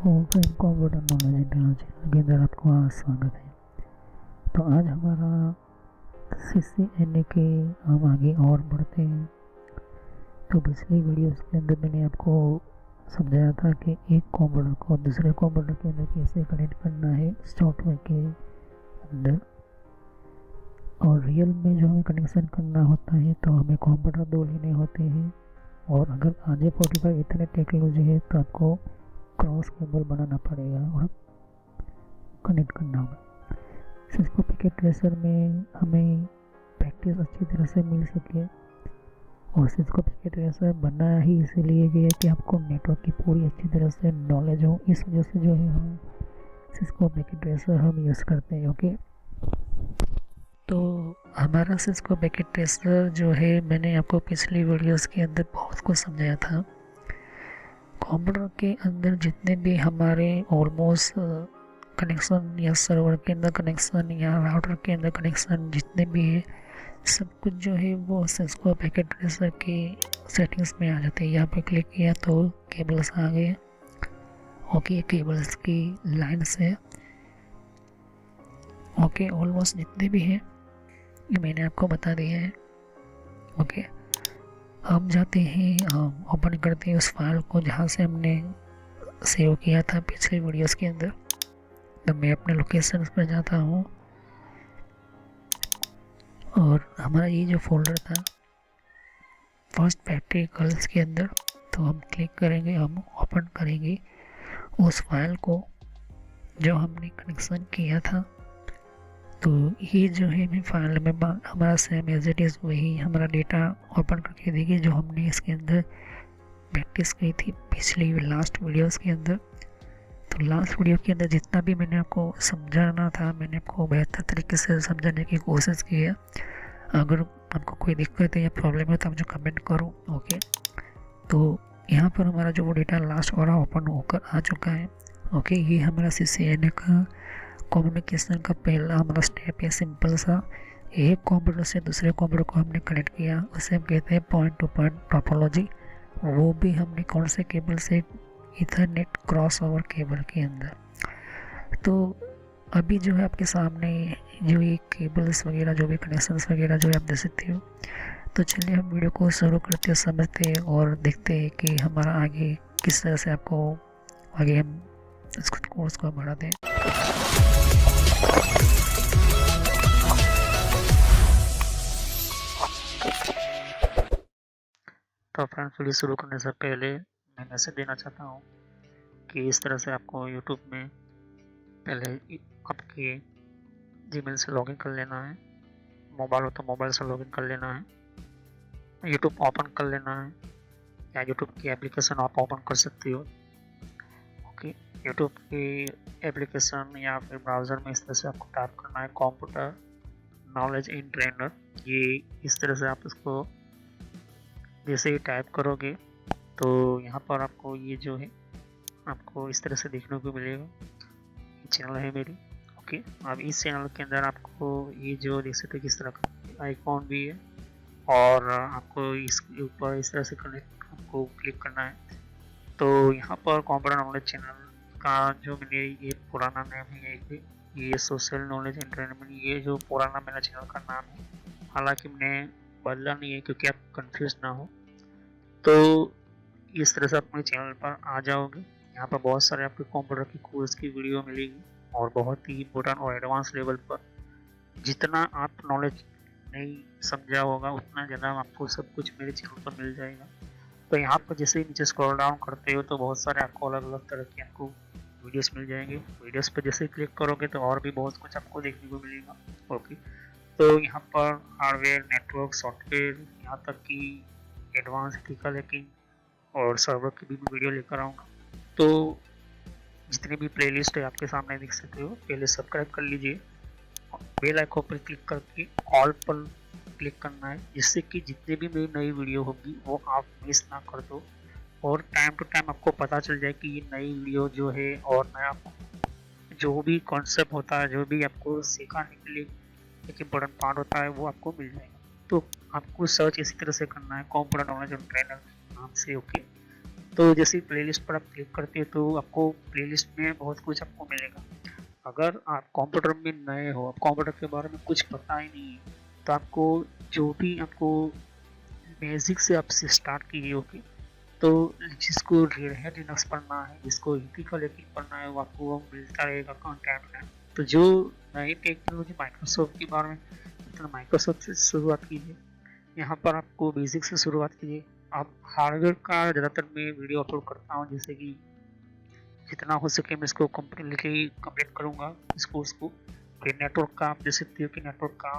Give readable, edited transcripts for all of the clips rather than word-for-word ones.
Open computer knowledge channel के अंदर आपका स्वागत है। तो आज हमारा CCNA के हम आगे और बढ़ते हैं। तो पिछली वीडियोस के अंदर मैंने आपको समझाया था कि एक कंप्यूटर को दूसरे कंप्यूटर के अंदर कैसे कनेक्ट करना है सॉफ्टवेयर के अंदर, और रियल में जो हमें कनेक्शन करना होता है तो हमें कंप्यूटर दो लेने होते हैं। और अगर RJ45 इतने टेक्नोलॉजी है तो आपको क्रॉस केबल बनाना पड़ेगा और कनेक्ट करना होगा। सिस्को पैकेट ट्रेसर में हमें प्रैक्टिस अच्छी तरह से मिल सके, और सिस्को पैकेट ट्रेसर बनाया ही इसीलिए गया कि आपको नेटवर्क की पूरी अच्छी तरह से नॉलेज हो। इस वजह से जो है हम सिस्को पैकेट ट्रेसर हम यूज़ करते हैं। ओके, तो हमारा सिस्को पैकेट ट्रेसर जो है मैंने आपको पिछली वीडियोस के अंदर बहुत कुछ समझाया था। कंप्यूटर के अंदर जितने भी हमारे ऑलमोस्ट कनेक्शन या सर्वर के अंदर कनेक्शन या राउटर के अंदर कनेक्शन जितने भी है, सब कुछ जो है वो सिस्को पैकेट ट्रेसर के सेटिंग्स में आ जाते हैं। यहाँ पे क्लिक किया तो केबल्स आ गए। ओके, केबल्स की लाइन्स है। ओके, ऑलमोस्ट जितने भी हैं ये मैंने आपको बता दिया है। ओके, हम जाते हैं, हम ओपन करते हैं उस फाइल को जहाँ से हमने सेव किया था पिछले वीडियोस के अंदर। तो मैं अपने लोकेशन पर जाता हूँ और हमारा ये जो फोल्डर था फर्स्ट प्रैक्टिकल्स के अंदर, तो हम क्लिक करेंगे, हम ओपन करेंगे उस फाइल को जो हमने कनेक्शन किया था। तो ये जो है मैं फाइल में हमारा सेम एज इट इज़ वही हमारा डेटा ओपन करके देखिए जो हमने इसके अंदर प्रैक्टिस की थी पिछली लास्ट वीडियोस के अंदर। तो लास्ट वीडियो के अंदर जितना भी मैंने आपको समझाना था मैंने आपको बेहतर तरीके से समझाने की कोशिश की है। अगर आपको कोई दिक्कत है या प्रॉब्लम है तो आप जो कमेंट करो। ओके, तो यहाँ पर हमारा जो वो डेटा लास्ट वाला ओपन होकर आ चुका है। ओके, ये हमारा CCNA का कम्युनिकेशन का पहला हमारा स्टेप है, सिंपल सा। एक कंप्यूटर से दूसरे कंप्यूटर को हमने कनेक्ट किया, उसे हम कहते हैं पॉइंट टू पॉइंट टोपोलॉजी। वो भी हमने कौन से केबल से, इथरनेट क्रॉस ओवर केबल के अंदर। तो अभी जो है आपके सामने जो ये केबल्स वगैरह जो भी कनेक्शंस वगैरह जो है आप देख सकते हो। तो चलिए हम वीडियो को शुरू करते हैं, समझते हैं और देखते हैं कि हमारा आगे किस तरह से आपको आगे हम इसको कोर्स को बढ़ाते हैं। तो फ्रेंड्स, वीडियो शुरू करने से पहले मैं मैसेज देना चाहता हूँ कि इस तरह से आपको यूट्यूब में पहले आपके जीमेल से लॉगिन कर लेना है। मोबाइल हो तो मोबाइल से लॉगिन कर लेना है, यूट्यूब ओपन कर लेना है, या यूट्यूब की एप्लीकेशन आप ओपन कर सकते हो। ओके, यूट्यूब की एप्लीकेशन या फिर ब्राउज़र में इस तरह से आपको टाइप करना है कंप्यूटर नॉलेज इन ट्रेनर। ये इस तरह से आप इसको जैसे ही टाइप करोगे तो यहाँ पर आपको ये जो है आपको इस तरह से देखने को मिलेगा। ये चैनल है मेरी। ओके, अब इस चैनल के अंदर आपको ये जो देख सकते हो किस तरह का आइकॉन भी है, और आपको इसके ऊपर इस तरह से कनेक्ट आपको क्लिक करना है। तो यहाँ पर कंप्यूटर नॉलेज चैनल का जो मैंने ये पुराना नेम है, ये सोशल नॉलेज एंटरटेनमेंट, ये जो पुराना मेरा चैनल का नाम है, हालांकि मैंने बदला नहीं है क्योंकि आप कंफ्यूज ना हो। तो इस तरह से आप मेरे चैनल पर आ जाओगे। यहाँ पर बहुत सारे आपके कंप्यूटर की कोर्स की वीडियो मिलेगी, और बहुत ही इम्पोर्टेंट और एडवांस लेवल पर जितना आप नॉलेज नहीं समझा होगा उतना ज़्यादा आपको सब कुछ मेरे चैनल पर मिल जाएगा। तो यहाँ पर जैसे ही नीचे स्क्रॉल डाउन करते हो तो बहुत सारे आपको अलग अलग तरह के आपको वीडियोस मिल जाएंगे। वीडियोस पर जैसे ही क्लिक करोगे तो और भी बहुत कुछ आपको देखने को मिलेगा। ओके, तो यहाँ पर हार्डवेयर, नेटवर्क, सॉफ्टवेयर, यहाँ तक कि एडवांस एथिकल हैकिंग और सर्वर की भी वीडियो लेकर आऊँगा। तो जितनी भी प्लेलिस्ट है आपके सामने देख सकते हो। पहले सब्सक्राइब कर लीजिए, बेल आइकन पर क्लिक करके ऑल पर क्लिक करना है, जिससे कि जितनी भी मेरी नई वीडियो होगी वो आप मिस ना कर दो, और टाइम टू टाइम आपको पता चल जाए कि ये नई वीडियो जो है और नया जो भी कॉन्सेप्ट होता है, जो भी आपको सिखाने के लिए एक इम्पोर्टेंट पार्ट होता है वो आपको मिल जाएगा। तो आपको सर्च इसी तरह से करना है कंप्यूटर नॉलेज ट्रेनर नाम से। ओके, तो जैसे प्लेलिस्ट पर आप क्लिक करते हैं तो आपको प्लेलिस्ट में बहुत कुछ आपको मिलेगा। अगर आप कंप्यूटर में नए हो, आप कंप्यूटर के बारे में कुछ पता ही नहीं है, तो आपको जो भी आपको बेसिक से आपसे स्टार्ट की होगी, तो जिसको रेड हैट लिनक्स पढ़ना है, जिसको इथिकल हैकिंग पढ़ना है, वो आपको मिलता रहेगा कंटेंट में। तो जो नई टेक्नोलॉजी माइक्रोसॉफ्ट के बारे में, तो माइक्रोसॉफ्ट से शुरुआत कीजिए। यहाँ पर आपको बेसिक से शुरुआत कीजिए। आप हार्डवेयर का ज़्यादातर मैं वीडियो अपलोड करता हूँ, जैसे कि जितना हो सके मैं इसको कम्प्लीटली कंप्लीट करूँगा इस कोर्स को। फिर नेटवर्क का आप देख सकते हो कि नेटवर्क का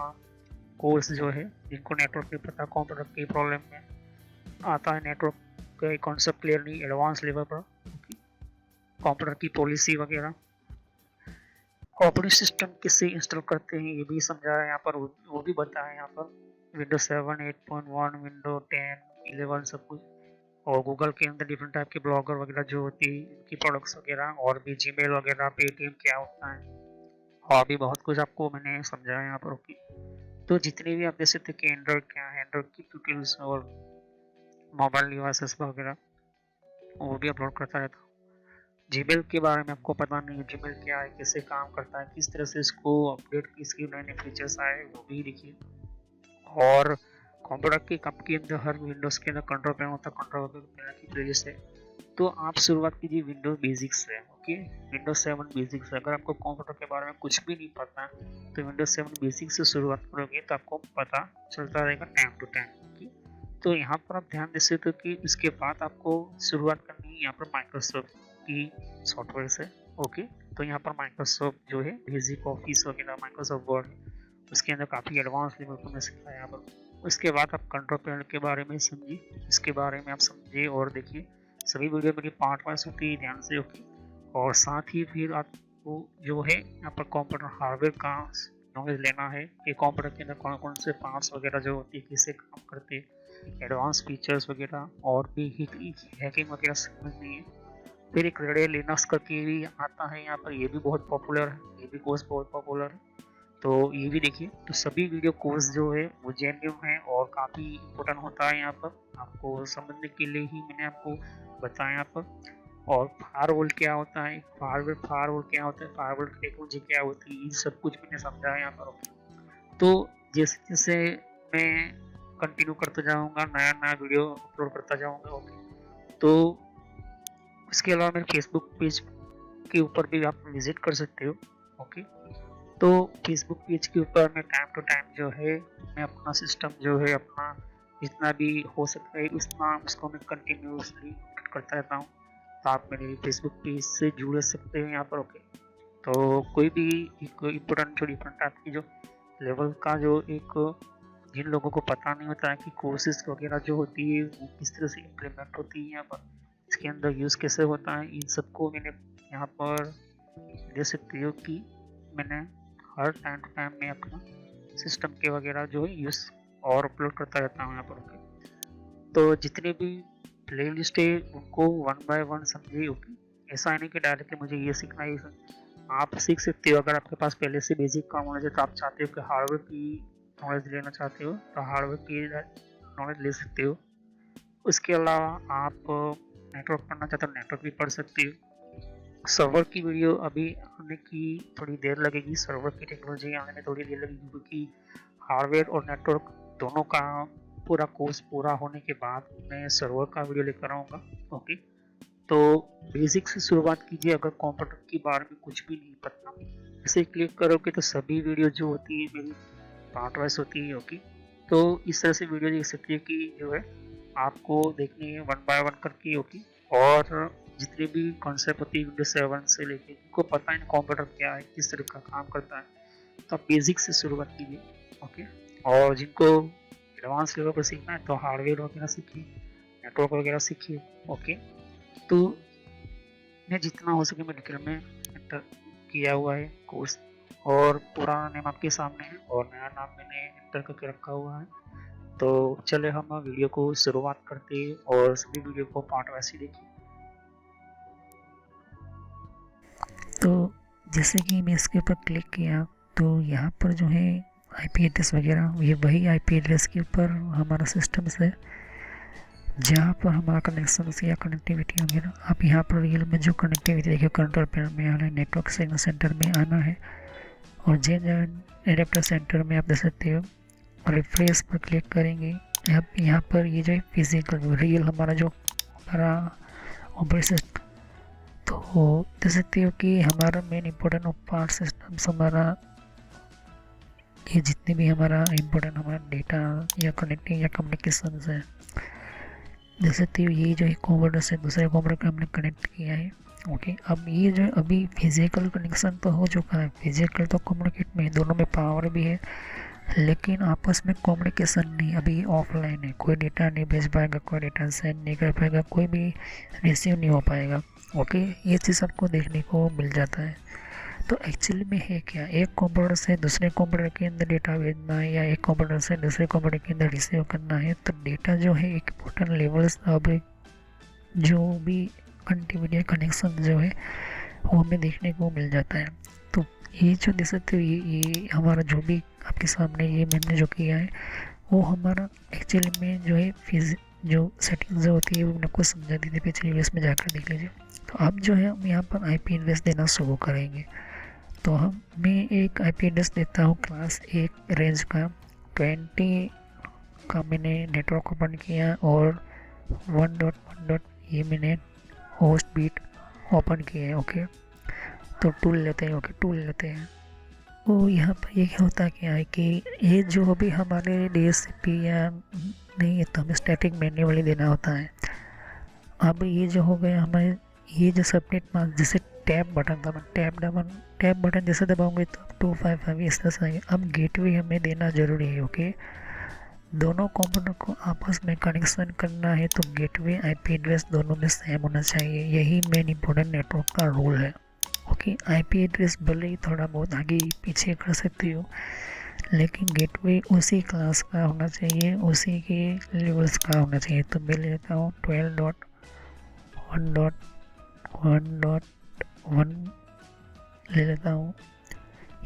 कोर्स जो है, जिनको नेटवर्क नहीं पता, कंप्यूटर की प्रॉब्लम में आता है, नेटवर्क का कॉन्सेप्ट क्लियर नहीं एडवांस लेवल पर, कंप्यूटर की पॉलिसी वगैरह, ऑपरेटिंग सिस्टम किससे इंस्टॉल करते हैं ये भी समझा है यहाँ पर, वो भी बताया है यहाँ पर। विंडोज 7, 8.1, विंडो 10, 11 सब कुछ। और गूगल के अंदर डिफरेंट टाइप के ब्लॉगर वगैरह जो होती है, इनकी प्रोडक्ट्स वगैरह, और भी जीमेल वगैरह, पेटीएम क्या होता है, और भी बहुत कुछ आपको मैंने समझाया यहाँ पर। ओके, तो जितने भी आप देख सकते कि एंड्रॉइड क्या है, एंड्रॉइड की ट्यूटोरियल्स और मोबाइल डिवाइसेस वगैरह, वो भी अपलोड करता रहता हूँ। जीमेल के बारे में आपको पता नहीं है, जीमेल क्या है, कैसे काम करता है, किस तरह से इसको अपडेट की, इसके नए नए फीचर्स आए, वो भी देखिए। और कंप्यूटर के कप के अंदर हर विंडोज़ के अंदर कंट्रोल पैनल होता है, कंट्रोल पैनल की प्लेलिस्ट है। तो आप शुरुआत कीजिए विंडोज बेसिक्स से। ओके, विंडोज 7 बेसिक्स से। अगर आपको कंप्यूटर के बारे में कुछ भी नहीं पता तो विंडोज 7 बेसिक्स से शुरुआत करोगे तो आपको पता चलता रहेगा टाइम टू टाइम। ओके, तो यहाँ पर आप ध्यान दे सकते हो कि इसके बाद आपको शुरुआत करनी है यहाँ पर माइक्रोसॉफ्ट की सॉफ्टवेयर से। ओके, तो यहाँ पर माइक्रोसॉफ्ट जो है बेसिक ऑफिस वगैरह, माइक्रोसॉफ्ट वर्ड, उसके अंदर काफ़ी एडवांस लेवल पर मैं सिखाया यहाँ पर। उसके बाद आप कंट्रोल पैनल के बारे में समझिए, इसके बारे में आप समझिए और देखिए। सभी वीडियो मेरी पार्ट वाइज होती है, ध्यान से। ओके, और साथ ही फिर आपको जो है यहाँ पर कंप्यूटर हार्डवेयर का नॉलेज लेना है कि कंप्यूटर के अंदर कौन कौन से पार्ट्स वगैरह जो होती है, कैसे काम करते हैं, एडवांस फीचर्स वगैरह, और भी हैकिंग वगैरह समझनी है। फिर एक रेड लिनक्स करके भी आता है यहाँ पर, ये भी बहुत पॉपुलर है, ये भी कोर्स बहुत पॉपुलर है, तो ये भी देखिए। तो सभी वीडियो कोर्स जो है वो जेन्युइन है और काफ़ी इम्पोर्टेंट होता है यहाँ पर, आपको समझने के लिए ही मैंने आपको बताया यहाँ पर। और फायरवॉल क्या होता है, फायरवॉल क्या होता है, फायरवॉल टेक्नोलॉजी क्या होती है, ये सब कुछ मैंने समझाया यहाँ पर। तो जैसे जैसे मैं कंटिन्यू करते जाऊँगा, नया नया वीडियो अपलोड करता जाऊँगा। ओके, तो इसके अलावा मेरे फेसबुक पेज के ऊपर भी आप विजिट कर सकते हो। ओके, तो फेसबुक पेज के ऊपर मैं टाइम टू टाइम जो है मैं अपना सिस्टम जो है अपना जितना भी हो सकता है उतना उसको मैं कंटिन्यूसली करता रहता हूँ। तो आप मेरे फेसबुक पेज से जुड़ सकते हो यहाँ पर। ओके, तो कोई भी एक इम्पोर्टेंट जो डिफरेंट टाइप की जो लेवल का जो एक, जिन लोगों को पता नहीं होता है कि कोर्सेज वगैरह जो होती है वो किस तरह से इम्प्लीमेंट होती है यहाँ पर, इसके अंदर यूज़ कैसे होता है, इन सबको मैंने यहाँ पर दे सकती हो कि मैंने हर टाइम टू टाइम में अपना सिस्टम के वगैरह जो है यूज़ और अपलोड करता रहता हूँ यहाँ पर। ओके, तो जितने भी प्ले लिस्ट है उनको वन बाय वन समझिए। ओके, ऐसा नहीं कि डायरेक्टली मुझे ये सीखना है, आप सीख सकते हो। अगर आपके पास पहले से बेसिक का नॉलेज है तो आप चाहते हो कि हार्डवेयर की नॉलेज लेना चाहते हो तो हार्डवेयर की नॉलेज ले सकते हो। उसके अलावा आप नेटवर्क पढ़ना चाहते हो, नेटवर्क भी पढ़ सकते हो। सर्वर की वीडियो अभी आने की थोड़ी देर लगेगी, सर्वर की टेक्नोलॉजी आने में थोड़ी देर लगेगी, क्योंकि हार्डवेयर और नेटवर्क दोनों का पूरा कोर्स पूरा होने के बाद मैं सर्वर का वीडियो लेकर आऊँगा। ओके, तो बेसिक से शुरुआत कीजिए। अगर कंप्यूटर के बारे में कुछ भी नहीं पता, इसे क्लिक करोगे तो सभी वीडियो जो होती है मेरी पार्ट वाइज होती है। ओके, तो इस तरह से वीडियो देख सकती है कि जो है आपको देखनी है वन बाय वन करके। ओके, और जितने भी कॉन्सेप्ट होती है विंडोज 7 से लेके, इनको पता है कंप्यूटर क्या है, किस तरह का काम करता है, तो आप बेसिक से शुरुआत कीजिए। ओके, और जिनको एडवांस लेवल पर सीखना है तो हार्डवेयर वगैरह सीखिए, नेटवर्क वगैरह सीखिए। ओके, तो मैं जितना हो सके मैं डिटेल में एंटर किया हुआ है कोर्स, और पुराना नेम आपके सामने है और नया नाम मैंने एंटर करके रखा हुआ है। तो चले हम वीडियो को शुरुआत करते हैं और सभी वीडियो को पार्ट वाइज ही देखिए। तो जैसे कि मैं इसके ऊपर क्लिक किया तो यहाँ पर जो है आईपी एड्रेस वगैरह, ये वही आईपी एड्रेस के ऊपर हमारा सिस्टम से जहाँ पर हमारा कनेक्शन या कनेक्टिविटी होगी ना, आप यहाँ पर रियल में जो कनेक्टिविटी देखिए कंट्रोल पैनल में आना है, नेटवर्क सिग्नल सेंटर में आना है और एडेप्टर सेंटर में आप देख सकते हो। रिफ्रेश पर क्लिक करेंगे, आप यहाँ पर ये जो है फिजिकल रियल हमारा जो हमारा ऑपरेटिंग सिस्टम, तो देख सकते हो कि हमारा मेन इम्पोर्टेंट पार्ट सिस्टम्स हमारा ये जितने भी हमारा इम्पोर्टेंट हमारा डेटा या कनेक्टिंग या कम्युनिकेशन है, देख सकते हो ये जो है कंप्यूटर से दूसरे कंप्यूटर का हमने कनेक्ट किया है। ओके, अब ये जो अभी फिजिकल कनेक्शन तो हो चुका है, फिजिकल तो कम्युनिकेट में दोनों में पावर भी है, लेकिन आपस में कम्युनिकेशन नहीं, अभी ऑफलाइन है, कोई डेटा नहीं भेज पाएगा, कोई डेटा सेंड नहीं कर पाएगा, कोई भी रिसीव नहीं हो पाएगा। ओके, ये चीज़ आपको देखने को मिल जाता है। तो एक्चुअली में है क्या, एक कंप्यूटर से दूसरे कंप्यूटर के अंदर डेटा भेजना है या एक कंप्यूटर से दूसरे कंप्यूटर के अंदर रिसीव करना है, तो डेटा जो है एक इम्पोर्टेंट लेवल्स अब जो भी कनेक्टिविटी कनेक्शन जो है वो हमें देखने को मिल जाता है। तो ये जो देख सकते हो ये हमारा जो भी आपके सामने ये मैंने जो किया है वो हमारा एक्चुअली में जो है जो सेटिंग्स जो होती है वो मैंने आपको समझा दी थी पिछले वीडियोस में, जाकर देख लीजिए। तो अब जो है हम यहाँ पर आईपी एड्रेस देना शुरू करेंगे। तो मैं एक आईपी एड्रेस देता हूँ क्लास 1 रेंज का 20 का मैंने नेटवर्क ओपन किया और 1.1. ये मैंने होस्ट बीट ओपन किया है। ओके, तो टूल लेते हैं। ओके, टूल लेते हैं। तो यहाँ पर ये क्या होता है क्या है कि ये जो भी हमारे डीएससीपी या नहीं है तो हमें स्टैटिक मैन्युअली देना होता है। अब ये जो हो गया हमारे ये जो सबनेट मास्क जैसे टैब बटन था, टैब बटन जैसे दबाऊंगे तो 255 इस तरह से आएगा। अब गेटवे हमें देना ज़रूरी है। ओके, दोनों कंप्यूटर को आपस में कनेक्शन करना है तो गेटवे आईपी एड्रेस दोनों में सेम होना चाहिए, यही मेन इम्पोर्टेंट नेटवर्क का रूल है। ओके, आईपी एड्रेस भले ही थोड़ा बहुत आगे पीछे कर सकती हो, लेकिन गेटवे उसी क्लास का होना चाहिए, उसी के लेवल्स का होना चाहिए। तो मैं लेता हूँ 12.1.1.1 ले लेता हूँ।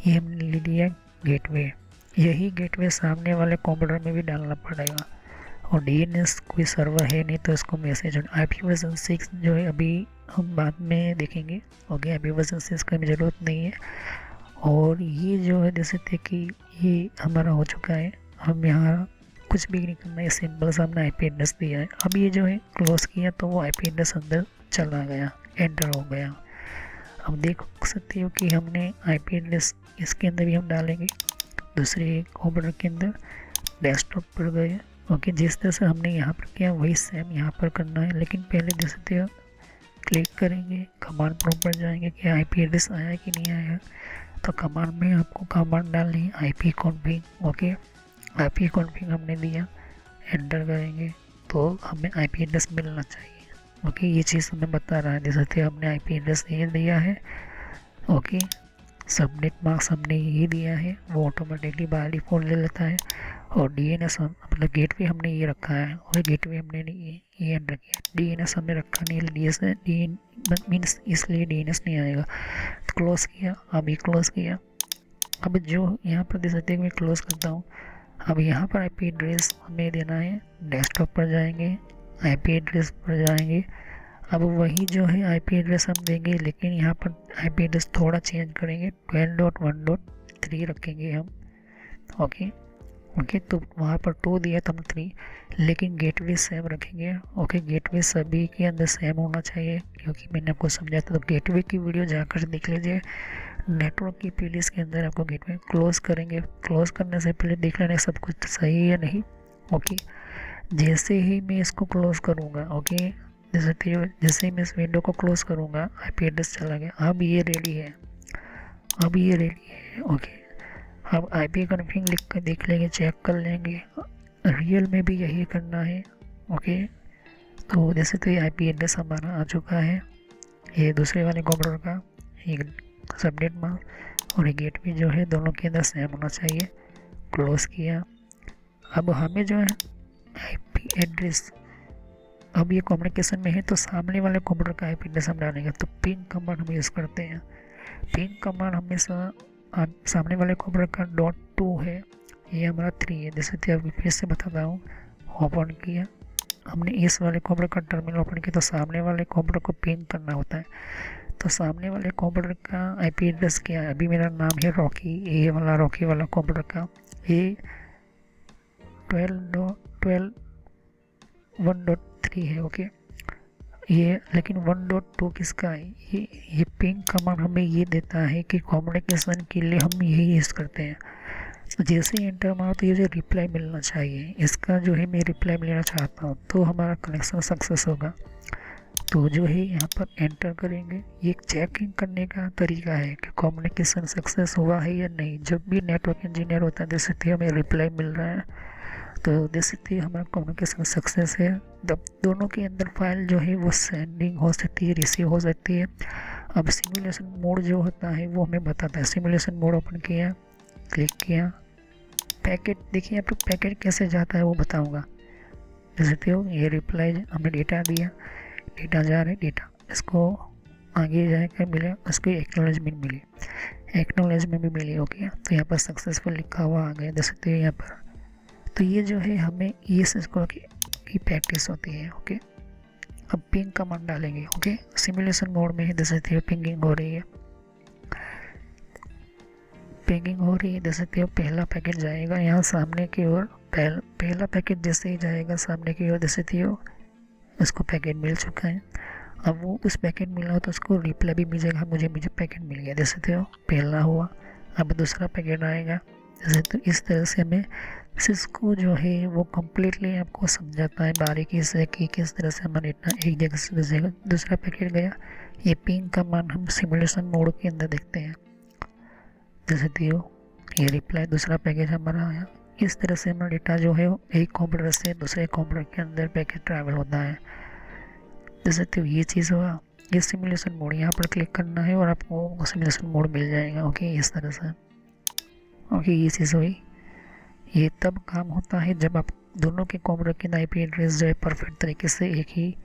ये हमने ले लिया गेटवे। यही गेटवे सामने वाले कंप्यूटर में भी डालना पड़ेगा और डीएनएस कोई सर्वर है नहीं तो इसको मैसेज आईपी वर्जन 6 जो है अभी हम बाद में देखेंगे। ओके, आईपी वर्जन 6 का ज़रूरत नहीं है। और ये जो है जैसे थे कि ये हमारा हो चुका है, हम यहाँ कुछ भी नहीं करना है, सिंपल सा हमने आईपी एड्रेस दिया है। अब ये जो है क्लोज किया तो वो आईपी एड्रेस अंदर चला गया, एंटर हो गया। अब देख सकते हो कि हमने आईपी एड्रेस इसके अंदर भी हम डालेंगे, दूसरे कंप्यूटर के अंदर डेस्कटॉप पर गए। ओके, जिस तरह से हमने यहाँ पर किया वही सेम यहाँ पर करना है, लेकिन पहले देख सकते हो क्लिक करेंगे, कमांड प्रॉम्प्ट पर जाएंगे कि आईपी एड्रेस आया कि नहीं आया। तो कमांड में आपको कमांड डालनी है IP config. Okay, IP config हमने दिया, एंटर करेंगे तो हमें आईपी एड्रेस मिलना चाहिए। ओके, ये चीज़ हमें बता रहा है, जैसे हमने आईपी एड्रेस ये दिया है। ओके, सबनेट मास्क हमने ये दिया है, वो ऑटोमेटिकली बाय डिफॉल्ट ले लेता है। और डीएनएस मतलब गेटवे हमने ये रखा है और गेटवे हमने ये एंटर किया। डीएनएस हमने रखा नहीं, डीएस मीन्स इसलिए डीएनएस नहीं आएगा। तो क्लोज किया, अभी क्लोज किया। अब जो यहाँ पर दे सकते हैं मैं क्लोज करता हूँ। अब यहाँ पर आईपी एड्रेस हमें देना है, डेस्कटॉप पर जाएंगे, आईपी एड्रेस पर जाएंगे। अब वही जो है आईपी एड्रेस हम देंगे, लेकिन यहाँ पर आईपी एड्रेस थोड़ा चेंज करेंगे, 12.1.3 रखेंगे हम। ओके, तो वहाँ पर 2 दिया तो हम 3, लेकिन गेटवे सेम रखेंगे। ओके, गेटवे सभी के अंदर सेम होना चाहिए, क्योंकि मैंने आपको समझाया था। तो गेटवे की वीडियो जाकर देख लीजिए, नेटवर्क की प्लेलिस्ट के अंदर आपको गेटवे क्लोज करेंगे। क्लोज करने से पहले देख लेना सब कुछ सही है या नहीं। ओके, जैसे ही मैं इसको क्लोज करूँगा, ओके, जैसे ही मैं इस विंडो को क्लोज करूँगा आईपी एड्रेस चला गया। अब ये रेडी है, ओके, अब आईपी कॉन्फिग लिख कर देख लेंगे, चेक कर लेंगे, रियल में भी यही करना है। ओके, तो जैसे तो ये आईपी एड्रेस हमारा आ चुका है, ये दूसरे वाले कंप्यूटर का एक सबनेट मास्क और ये गेटवे जो है दोनों के अंदर सेम होना चाहिए। क्लोज किया। अब हमें जो है आईपी एड्रेस, अब ये कम्युनिकेशन में है तो सामने वाले कंप्यूटर का आईपी एड्रेस हम डालेंगे। तो पिंग कमांड हम यूज़ करते हैं। पिंग कमांड हमेशा सामने वाले कंप्यूटर का .2 है, ये हमारा 3 है। जैसे कि अभी फिर से बताता हूँ, ओपन किया, हमने इस वाले कंप्यूटर का टर्मिनल ओपन किया तो सामने वाले कंप्यूटर को पिंग करना होता है। तो सामने वाले कंप्यूटर का आईपी एड्रेस क्या है, अभी मेरा नाम है रॉकी, ये वाला रॉकी वाला कंप्यूटर का ये 12.1.3 है। ओके, ये लेकिन 1.2 किसका है, ये पिंग कमांड हमें ये देता है कि कम्युनिकेशन के लिए हम यही यूज़ करते हैं। तो जैसे ही एंटर मारो तो ये जो रिप्लाई मिलना चाहिए, इसका जो है मैं रिप्लाई मिलना चाहता हूँ, तो हमारा कनेक्शन सक्सेस होगा। तो जो है यहाँ पर एंटर करेंगे, ये चेकिंग करने का तरीका है कि कम्युनिकेशन सक्सेस हुआ है या नहीं। जब भी नेटवर्क इंजीनियर होता है जैसे थे हमें रिप्लाई मिल रहा है तो जैसे थे हमारा कम्युनिकेशन सक्सेस है। तब दोनों के अंदर फाइल जो है वो सेंडिंग हो सकती है, रिसीव हो सकती है। अब सिमुलेशन मोड जो होता है वो हमें बताता है। सिमुलेशन मोड ओपन किया, क्लिक किया, पैकेट देखिए आप पैकेट कैसे जाता है वो बताऊंगा। जैसे तो ये रिप्लाई हमने डेटा दिया, डेटा जा रहा है, डेटा इसको आगे जाकर मिले, उसको एक्नॉलेजमेंट मिली, एक्नॉलेजमेंट भी मिली। ओके, तो यहाँ पर सक्सेसफुल लिखा हुआ आ गया जैसे तो यहाँ पर। तो ये जो है हमें ये इसको की प्रैक्टिस होती है। ओके, अब पिंग कमांड डालेंगे। ओके, सिमुलेशन मोड में जैसे तो पिंगिंग हो रही है, पिंगिंग हो रही है जैसे तो पहला पैकेट जाएगा यहाँ सामने की ओर। पहला पैकेट जैसे ही जाएगा सामने की ओर जैसे तो उसको पैकेट मिल चुका है। अब वो उस पैकेट मिला हो तो उसको रिप्लाई भी मिल जाएगा, मुझे पैकेट मिल गया जैसे तो पहला हुआ। अब दूसरा पैकेट आएगा जैसे तो इस तरह से हमें इसको जो है वो कम्प्लीटली आपको समझाता है बारीकी से कि किस तरह से हमारे इतना एक जगह से दूसरा पैकेट गया। ये पिंग कमांड हम सिमुलेशन मोड के अंदर देखते हैं जैसे तो ये रिप्लाई दूसरा पैकेज हमारा आया। इस तरह से हमारा डेटा जो है एक कंप्यूटर से दूसरे कंप्यूटर के अंदर पैकेट ट्रैवल होता है। जैसे तो ये चीज़ हुआ, ये सिमुलेशन मोड, यहाँ पर क्लिक करना है और आपको सिमुलेशन मोड मिल जाएगा। ओके, इस तरह से। ओके, ये चीज़ हुई। ये तब काम होता है जब आप दोनों के कंप्यूटर के आईपी एड्रेस जो है परफेक्ट तरीके से एक ही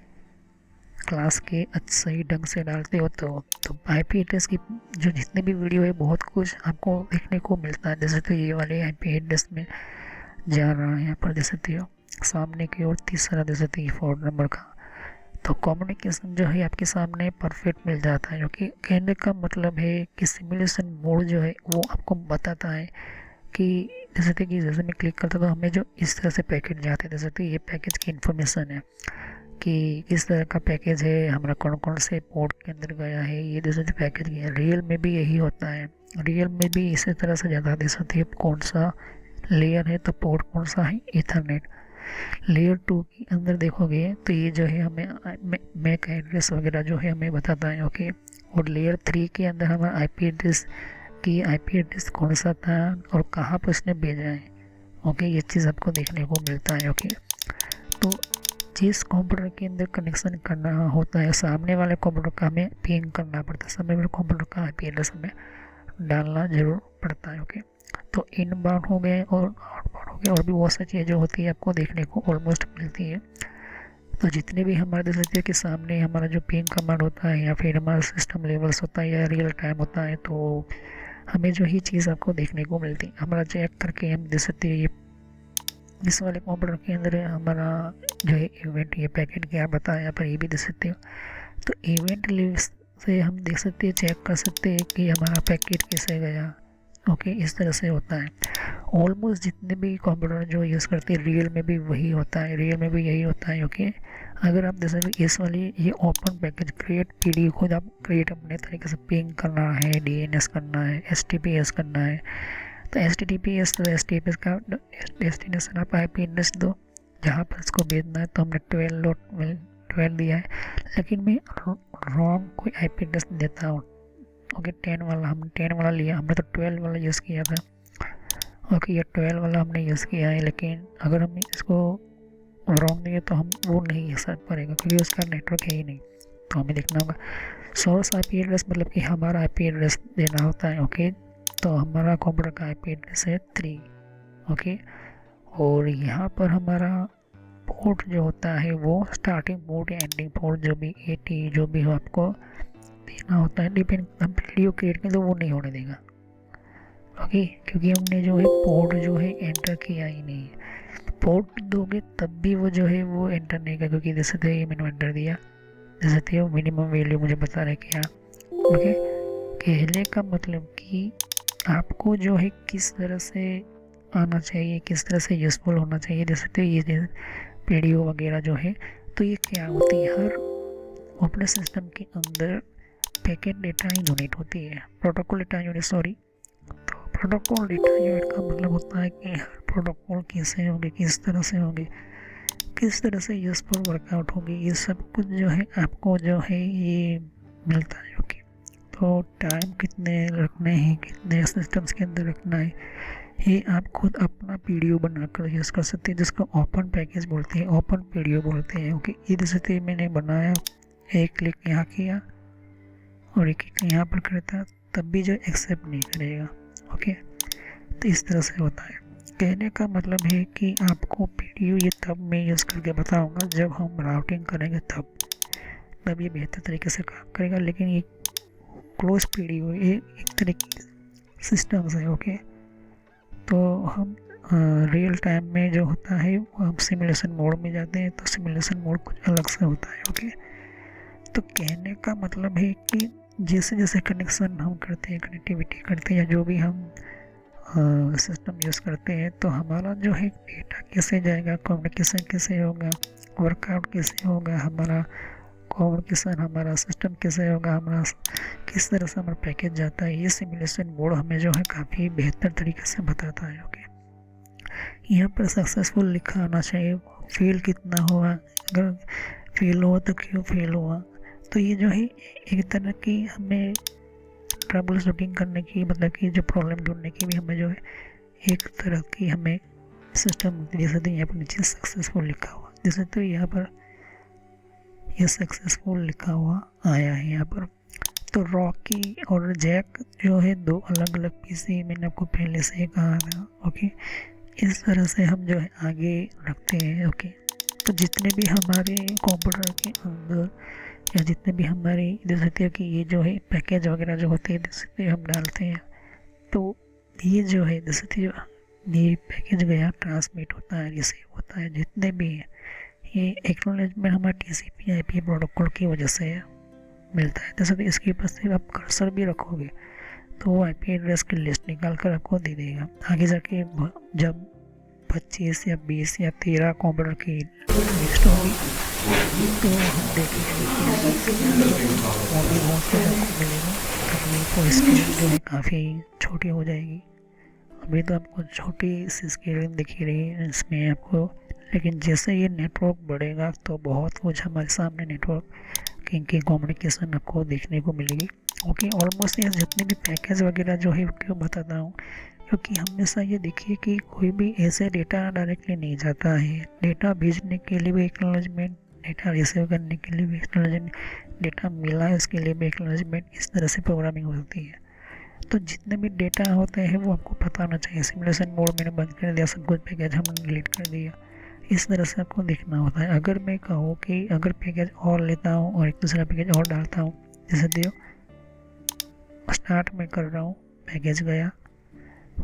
क्लास के सही ढंग से डालते हो। तो आईपी एड्रेस की जो जितने भी वीडियो है बहुत कुछ आपको देखने को मिलता है। जैसे तो ये वाले आईपी एड्रेस में जा रहा है यहाँ पर जैसे तो सामने की ओर तीसरा जैसे तो 4 नंबर का। तो कम्युनिकेशन जो है आपके सामने परफेक्ट मिल जाता है, क्योंकि कहने का मतलब है कि सिमुलेशन मोड जो है वो आपको बताता है कि जैसे मैं क्लिक करता तो हमें जो इस तरह से पैकेज जाते हैं। जैसे तो ये पैकेज की इन्फॉर्मेशन है कि किस तरह का पैकेज है, हमारा कौन कौन से पोर्ट के अंदर गया है, ये जैसे पैकेज गया। रियल में भी यही होता है, रियल में भी इसी तरह से ज़्यादा दे सकती है कौन सा लेयर है तो पोर्ट कौन सा है, ईथरनेट। लेयर 2 के अंदर देखोगे तो ये जो है हमें मैक एड्रेस वगैरह जो है हमें बताता है। ओके, और लेयर 3 के अंदर हमारा आईपी एड्रेस कौन सा था और कहाँ पर उसने भेजा है। ओके, ये चीज़ आपको देखने को मिलता है। ओके, तो जिस कंप्यूटर के अंदर कनेक्शन करना होता है सामने वाले कंप्यूटर का हमें पिंग करना पड़ता है, सामने वाले कंप्यूटर का आईपी एड्रेस हमें डालना जरूर पड़ता है। ओके, तो इनबाउंड हो गए और आउटबाउंड हो गए, और भी बहुत सारी चीज़ें जो होती है आपको देखने को ऑलमोस्ट मिलती है। तो जितने भी हमारे देख सकते हैं कि सामने हमारा जो पिंग कमांड होता है या फिर हमारा सिस्टम लेवल्स होता है या रियल टाइम होता है, तो हमें जो ही चीज़ आपको देखने को मिलती है। हमारा चेक करके हम देख सकते हैं ये इस वाले कंप्यूटर के अंदर हमारा जो है इवेंट, ये पैकेट क्या बताया यहाँ पर ये भी देख सकते हो। तो इवेंट लिस्ट से हम देख सकते हैं, चेक कर सकते हैं कि हमारा पैकेट कैसे गया। ओके, इस तरह से होता है। ऑलमोस्ट जितने भी कंप्यूटर जो यूज़ करते हैं रियल में भी वही होता है, रियल में भी यही होता है। ओके, अगर आप जैसे इस वाली ये ओपन पैकेज क्रिएट पीडी खुद आप क्रिएट अपने तरीके से पिंग करना है, डीएनएस करना है, एचटीटीपीएस करना है। तो एचटीटीपीएस तो एचटीटीपीएस का डेस्टिनेशन आप आईपी एड्रेस दो जहाँ पर इसको भेजना है। तो हमने 12 दिया है, लेकिन मैं रॉन्ग कोई आईपी एड्रेस देता हूँ। ओके, 10 वाला हमने 10 वाला लिया, हमने तो 12 वाला यूज़ किया था। ओके, ये 12 वाला हमने यूज़ किया है, लेकिन अगर हम इसको रॉन्ग दिए तो हम वो नहीं एक्सेप्ट करेगा क्योंकि उसका नेटवर्क है ही नहीं। तो हमें देखना होगा सोर्स आईपी एड्रेस, मतलब कि हमारा आईपी एड्रेस देना होता है। ओके, तो हमारा कंप्यूटर का आईपी एड्रेस है 3। ओके, और यहाँ पर हमारा पोर्ट जो होता है वो स्टार्टिंग पोर्ट या एंडिंग पोर्ट जो भी 80 जो भी हो आपको देना होता है। डिपेंड कंप्लीटली क्रिएट करें तो वो नहीं होने देगा। ओके, क्योंकि हमने जो है पोर्ट जो है एंटर किया ही नहीं है। पोर्ट दोगे तब भी वो जो है वो एंटर नहीं कर, क्योंकि जैसे तो ये मैंने एंटर दिया, जैसे तो मिनिमम वैल्यू मुझे बता रहा है कि यहाँ ओके। कहने का मतलब कि आपको जो है किस तरह से आना चाहिए, किस तरह से यूज़फुल होना चाहिए। जैसे तो ये पीडीओ वगैरह जो है, तो ये क्या होती है, हर ऑपरेटिंग सिस्टम के अंदर पैकेट डेटा यूनिट होती है, प्रोटोकॉल डेटा यूनिट, सॉरी। तो प्रोटोकॉल डेटा यूनिट का मतलब होता है कि हर प्रोटोकॉल कैसे होंगे, किस तरह से होंगे, किस तरह से यूज़फुल वर्कआउट होगी, ये सब कुछ जो है आपको जो है ये मिलता है। ओके, तो टाइम कितने रखने हैं, कितने सिस्टम्स के अंदर रखना है, ये आप खुद अपना पीडीओ बनाकर यूज़ कर सकते हैं, जिसको ओपन पैकेज बोलते हैं, ओपन पीडीओ बोलते हैं। ओके, ये जैसे मैंने बनाया, एक क्लिक यहाँ किया और एक क्लिक यहाँ पर करता, तब भी जो एक्सेप्ट नहीं करेगा। ओके, तो इस तरह से होता है। कहने का मतलब है कि आपको पीडीओ ये तब मैं यूज़ करके बताऊंगा जब हम राउटिंग करेंगे, तब ये बेहतर तरीके से काम करेगा। लेकिन ये क्लोज पीडीओ ये एक तरीके सिस्टम्स है। ओके, तो हम रियल टाइम में जो होता है हम सिमुलेशन मोड में जाते हैं, तो सिमुलेशन मोड कुछ अलग से होता है। ओके, तो कहने का मतलब है कि जैसे जैसे कनेक्शन हम करते हैं, कनेक्टिविटी करते हैं, या जो भी हम सिस्टम यूज़ करते हैं, तो हमारा जो है डेटा कैसे जाएगा, कम्युनिकेशन कैसे होगा, वर्कआउट कैसे होगा, हमारा कम्युनिकेशन, हमारा सिस्टम कैसे होगा, हमारा किस तरह से हमारा पैकेज जाता है, ये सिमुलेशन मोड हमें जो है काफ़ी बेहतर तरीके से बताता है। ओके, यहाँ पर सक्सेसफुल लिखा आना चाहिए, फेल कितना हुआ, अगर फेल हुआ तो क्यों फेल हुआ। तो ये जो है एक तरह की हमें ट्रबल शूटिंग करने की, मतलब कि जो प्रॉब्लम ढूंढने की भी हमें जो है एक तरह की हमें सिस्टम, जैसे तो यहाँ पर नीचे सक्सेसफुल लिखा हुआ, जैसे तो यहाँ पर यह सक्सेसफुल लिखा हुआ आया है यहाँ पर। तो रॉकी और जैक जो है दो अलग अलग पीसी, मैंने आपको पहले से ही कहा था। ओके, इस तरह से हम जो है आगे रखते हैं। ओके, तो जितने भी हमारे कंप्यूटर के अंदर या जितने भी हमारे जैसे कि ये जो है पैकेज वगैरह जो होते हैं, जैसे हम डालते हैं, तो ये जो है जैसे ये पैकेज गया, ट्रांसमिट होता है, रिसीव होता है, जितने भी हैं, ये एक्नॉलेजमेंट हमारे टीसीपी आईपी प्रोटोकॉल की वजह से मिलता है। जैसे कि इसके ऊपर से आप कर्सर भी रखोगे तो वो आईपी एड्रेस की लिस्ट निकाल कर आपको दे देगा। आगे जाके जब 25 या 20 या 13 कंप्यूटर की लिस्ट होगी तो हम देखेंगे कि और भी बहुत कुछ आपको मिलेगा। अभी तो स्क्रीन जो है काफ़ी छोटी हो जाएगी, अभी तो आपको छोटी सी स्क्रीन दिख ही रही है इसमें आपको, लेकिन जैसे ये नेटवर्क बढ़ेगा तो बहुत कुछ हमारे सामने नेटवर्क की कम्युनिकेशन आपको देखने को मिलेगी। ओके, ऑलमोस्ट ये जितने भी पैकेज वगैरह जो है क्यों बताता हूँ, क्योंकि हमेशा ये देखिए कि कोई भी ऐसे डेटा डायरेक्टली नहीं जाता है, डेटा भेजने के लिए भी एक्नॉलेजमेंट, डेटा रिसीव करने के लिए भी एक्नॉलेजमेंट, डेटा मिला है उसके लिए भी एक्नॉलेजमेंट, इस तरह से प्रोग्रामिंग होती है। तो जितने भी डेटा होते हैं वो आपको पता होना चाहिए। सिमुलेशन मोड मैंने बंद कर दिया, सब कुछ पैकेज हमने डिलीट कर दिया, इस तरह से आपको देखना होता है। अगर मैं कहूँ कि अगर पैकेज और लेता हूँ और एक दूसरा पैकेज और डालता हूँ, जैसे दियो स्टार्ट में कर रहा हूँ, पैकेज गया।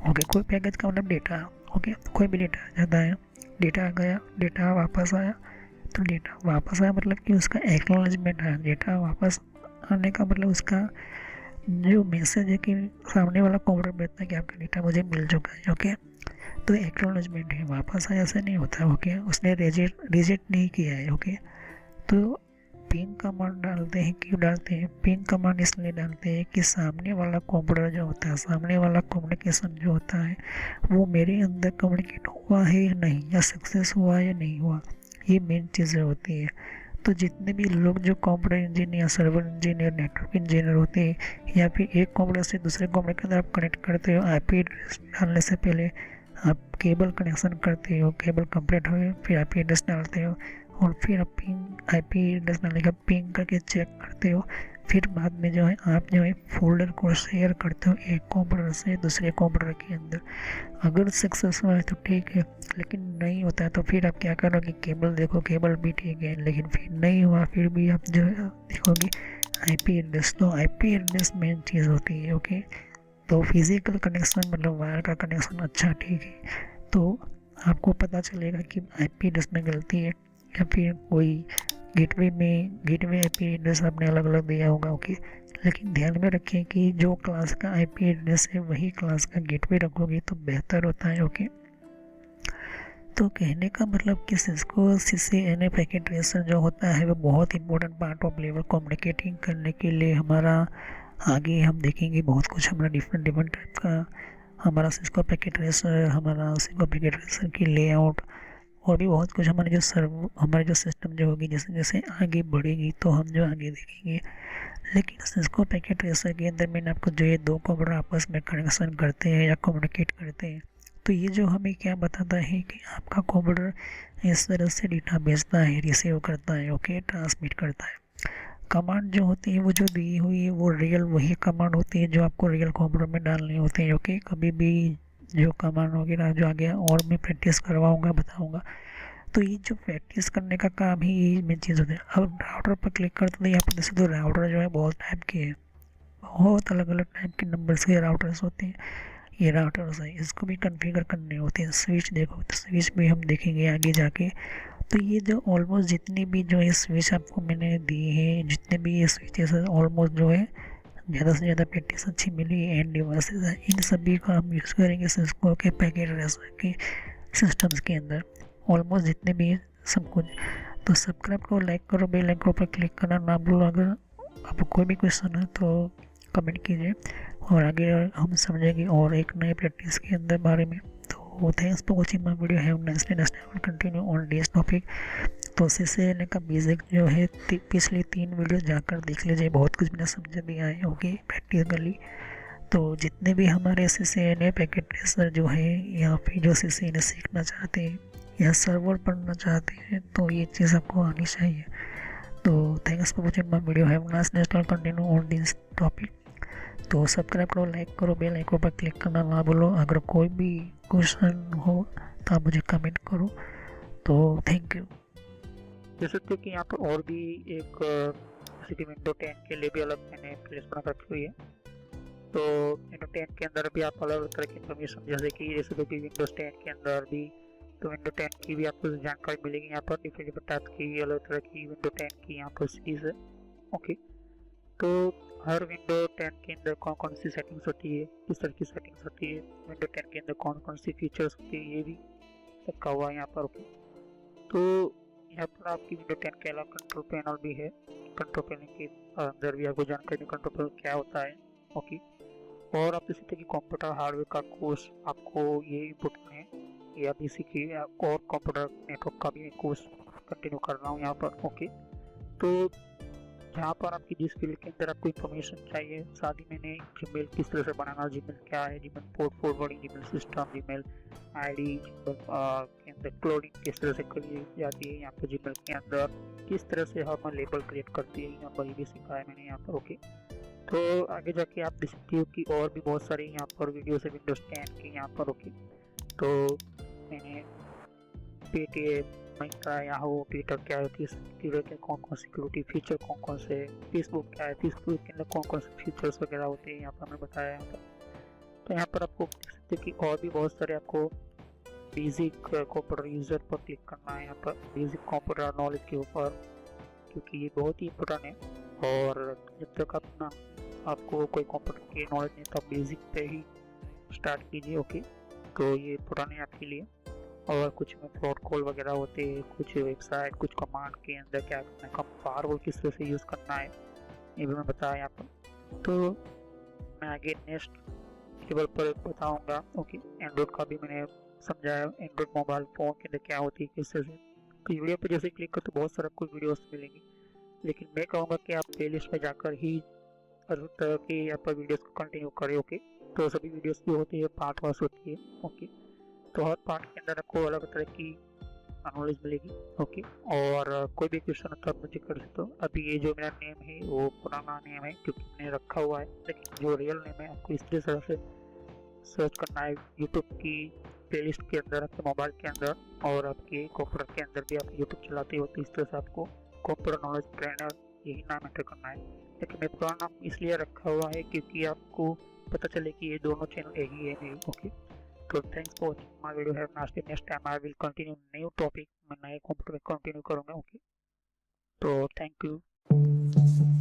ओके, कोई पैकेज का मतलब डेटा। ओके, कोई भी डेटा आ जाता है, डेटा गया, डेटा वापस आया, तो डेटा वापस आया मतलब कि उसका एक्नॉलेजमेंट है। डेटा वापस आने का मतलब उसका जो मैसेज है कि सामने वाला कंप्यूटर भेजता है कि आपका डेटा मुझे मिल चुका है। ओके, तो एक्नॉलेजमेंट है, वापस आया ऐसा नहीं होता। ओके, उसने रिजेक्ट नहीं किया है। ओके, तो पिंग कमांड डालते हैं, क्यों डालते हैं पिंग कमांड, इसलिए डालते हैं कि सामने वाला कंप्यूटर जो होता है, सामने वाला कम्युनिकेशन जो होता है वो मेरे अंदर कम्युनिकेट हुआ है या नहीं, या सक्सेस हुआ है या नहीं हुआ, ये मेन चीज़ें होती है। तो जितने भी लोग जो computer engineer, server engineer, network engineer होते हैं, या फिर एक कंप्यूटर से दूसरे कंप्यूटर के अंदर आप कनेक्ट करते हो, आईपी एड्रेस डालने से पहले आप केबल कनेक्शन करते हो, केबल कंप्लीट हो फिर आईपी एड्रेस डालते हो, और फिर आप पिंग आईपी एड्रेस डालने का पिंग करके चेक करते हो, फिर बाद में जो है आप जो है फोल्डर को शेयर करते हो एक कंप्यूटर से दूसरे कंप्यूटर के अंदर। अगर सक्सेस हुआ है तो ठीक है, लेकिन नहीं होता है तो फिर आप क्या करोगे, केबल देखो, केबल भी ठीक है, लेकिन फिर नहीं हुआ, फिर भी आप जो है देखोगे आईपी एड्रेस। तो आईपी एड्रेस मेन चीज़ होती है। ओके, तो फिजिकल कनेक्शन मतलब वायर का कनेक्शन अच्छा ठीक है, तो आपको पता चलेगा कि आईपी एड्रेस में गलती है या फिर कोई गेटवे आईपी एड्रेस आपने अलग अलग दिया होगा। ओके, लेकिन ध्यान में रखें कि जो क्लास का आईपी एड्रेस है वही क्लास का गेटवे रखोगे तो बेहतर होता है। ओके, तो कहने का मतलब कि सिस्को CCNA पैकेट ट्रेसर जो होता है वो बहुत important part of level communicating करने के लिए हमारा आगे हम देखेंगे बहुत कुछ हमारा डिफरेंट डिफरेंट टाइप का हमारा सिस्को पैकेट ट्रेसर, हमारा सिस्को पैकेट ट्रेसर की लेआउट और भी बहुत कुछ हमारे जो सिस्टम जो होगी जैसे जैसे आगे बढ़ेगी तो हम जो आगे देखेंगे। लेकिन सिस्को पैकेट ट्रेसर के अंदर मैंने आपको जो ये दो कंप्यूटर आपस में कनेक्शन करते हैं या कम्युनिकेट करते हैं, तो ये जो हमें क्या बताता है कि आपका कंप्यूटर इस तरह से डेटा भेजता है, रिसीव करता है, ओके, ट्रांसमिट करता है। कमांड जो होती है वो जो दी हुई है वो रियल वही कमांड होती है जो आपको रियल कंप्यूटर में डालनी होती है। ओके, कभी भी जो कमांड वगैरह जो आगे और मैं प्रैक्टिस करवाऊँगा बताऊँगा। तो ये जो प्रैक्टिस करने का काम ही ये मेन चीज़ होती है। अब राउटर पर क्लिक करते हैं यहाँ पर जैसे तो राउटर जो है बहुत टाइप के है, बहुत अलग अलग टाइप के नंबर्स के राउटर्स होते हैं। ये राउटर्स है, इसको भी कॉन्फ़िगर करने होते हैं। स्विच देखो तो स्विच भी हम देखेंगे आगे जाके। तो ये जो ऑलमोस्ट जितनी भी जो है स्विच आपको मैंने दी है, जितने भी ये स्विचेस है ऑलमोस्ट जो है ज़्यादा से ज़्यादा प्रैक्टिस अच्छी मिली है। एंड डिवाइसेस है, इन सभी का हम यूज़ करेंगे सिस्को के पैकेट ट्रेसर के सिस्टम्स के अंदर ऑलमोस्ट जितने भी सब कुछ। तो सब्सक्राइब करो, लाइक करो, बेल आइकन पर क्लिक करना ना भूलो। अगर आपको कोई भी क्वेश्चन है तो कमेंट कीजिए और आगे हम समझेंगे और एक नए प्रैक्टिस के अंदर बारे में। तो thanks for watching my video. Have nice day. Next time continue on this topic. तो CCNA का बेसिक जो है पिछली 3 वीडियो जाकर देख लीजिए, बहुत कुछ मैंने समझ भी आए। ओके, प्रैक्टिकली तो जितने भी हमारे CCNA पैकेट ट्रेसर जो है या फिर जो CCNA सीखना चाहते हैं या सर्वर पढ़ना चाहते हैं तो ये चीज़ आपको आनी चाहिए। तो thanks for watching my video. Have nice day. Continue on this topic. तो सब्सक्राइब करो, लाइक करो, बेल आइकन पर क्लिक करना ना भूलो। अगर कोई भी क्वेश्चन हो तो आप मुझे कमेंट करो। तो थैंक यू। देख सकते हो कि यहाँ पर और भी एक जैसे कि विंडो 10 के लिए भी अलग मैंने प्लेस बना रखी हुई है। तो विंडो 10 के अंदर भी आप अलग अलग तरह की इन्फॉर्मेशन जैसे कि विंडोज 10 के अंदर भी तो विंडो 10 की भी आपको जानकारी मिलेगी। यहाँ पर डिफरेंट डिफरेंट टाइप की अलग तरह की विंडो 10 की यहाँ पर सीरीज है। ओके, तो हर विंडो 10 के अंदर कौन कौन सी सेटिंग्स होती है, किस तरह की सेटिंग्स होती है, विंडो 10 के अंदर कौन कौन सी फीचर्स होती है, ये भी रखा हुआ है यहाँ पर। ओके, तो यहाँ पर आपकी विंडो 10 के अलावा कंट्रोल पैनल भी है। कंट्रोल पैनल के अंदर भी आपको जानकारी कंट्रोल पैनल क्या होता है। ओके, और आप इसी तरह की कंप्यूटर हार्डवेयर का कोर्स आपको ये इम्पोर्टेंट है या बेसिकली और कंप्यूटर नेटवर्क का भी कोर्स कंटिन्यू कर रहा हूँ यहाँ पर। ओके, तो जहाँ पर आपकी जिस फील्ड के अंदर आपको इन्फॉर्मेशन चाहिए, साथ ही मैंने जीमेल किस तरह से बनाना, जीमेल क्या है, Gmail port forwarding, Gmail system, Gmail ID, Gmail के अंदर क्लोडिंग किस तरह से करी जाती है, यहाँ पर जीमेल के अंदर किस तरह से हम लेबल क्रिएट करती है, यहाँ पर ये भी सिखाया मैंने यहाँ पर। ओके, तो आगे जाके आप देख सकते हो कि और भी बहुत सारी यहाँ पर वीडियोस है विंडोज 10 की यहाँ पर। ओके, तो मैंने पेटीएम, मिंत्रा, याहू, ट्विटर क्या होती है, ट्विटर के कौन कौन सिक्योरिटी फीचर कौन कौन से, फेसबुक क्या है, फेसबुक के अंदर कौन कौन से फीचर्स वगैरह होते हैं यहाँ पर हमने बताया यहाँ पर। तो यहाँ पर आपको देख सकते हैं कि और भी बहुत सारे आपको बेसिक कंप्यूटर यूज़र पर क्लिक करना है यहाँ पर, बेसिक कंप्यूटर नॉलेज के ऊपर, क्योंकि ये बहुत ही इम्पोर्टेंट है। और जब तक अपना आपको कोई कंप्यूटर की नॉलेज नहीं तो आप बेसिक पे ही स्टार्ट कीजिए। ओके, तो ये इम्पोर्टेंट है आपके लिए। और कुछ में प्रोटोकॉल वगैरह होते हैं, कुछ वेबसाइट, कुछ कमांड के अंदर क्या करना है, फायरवॉल किस तरह से यूज़ करना है, ये भी मैं बताया यहाँ पर। तो मैं आगे नेक्स्ट लेवल पर बताऊँगा। ओके, एंड्रॉइड का भी मैंने समझाया, एंड्रॉइड मोबाइल फ़ोन के अंदर क्या होती है किस तरह से। तो वीडियो पर जैसे क्लिक कर तो बहुत सारा कुछ वीडियोस मिलेंगी, लेकिन मैं कहूँगा कि आप प्ले लिस्ट में जाकर ही हर तरह की यहाँ पर वीडियोस को कंटिन्यू करें। ओके, तो सभी वीडियोस की होती है पार्ट वाइज होती है। ओके, तो हर पार्ट के अंदर आपको अलग तरह की नॉलेज मिलेगी। ओके, और कोई भी क्वेश्चन तो आप मुझे कर सकते हो। अभी ये जो मेरा नेम है वो पुराना नेम है क्योंकि मैंने रखा हुआ है, लेकिन जो रियल नेम है आपको इस तरह से सर्च करना है यूट्यूब की प्लेलिस्ट के अंदर, आपके मोबाइल के अंदर और आपके कंप्यूटर के अंदर भी आप यूट्यूब चलाते हो तो इस तरह से आपको कंप्यूटर नॉलेज ट्रेनर यही नाम एंटर करना है। लेकिन मैं पुराना नाम इसलिए रखा हुआ है क्योंकि आपको पता चले कि ये दोनों चैनल एक ही है मेरी। ओके, तो thanks for watching my video. Have nice day. Next time I will continue new topic, मैं नए कंप्यूटर में कंटिन्यू करूँगा। ओके, तो थैंक यू।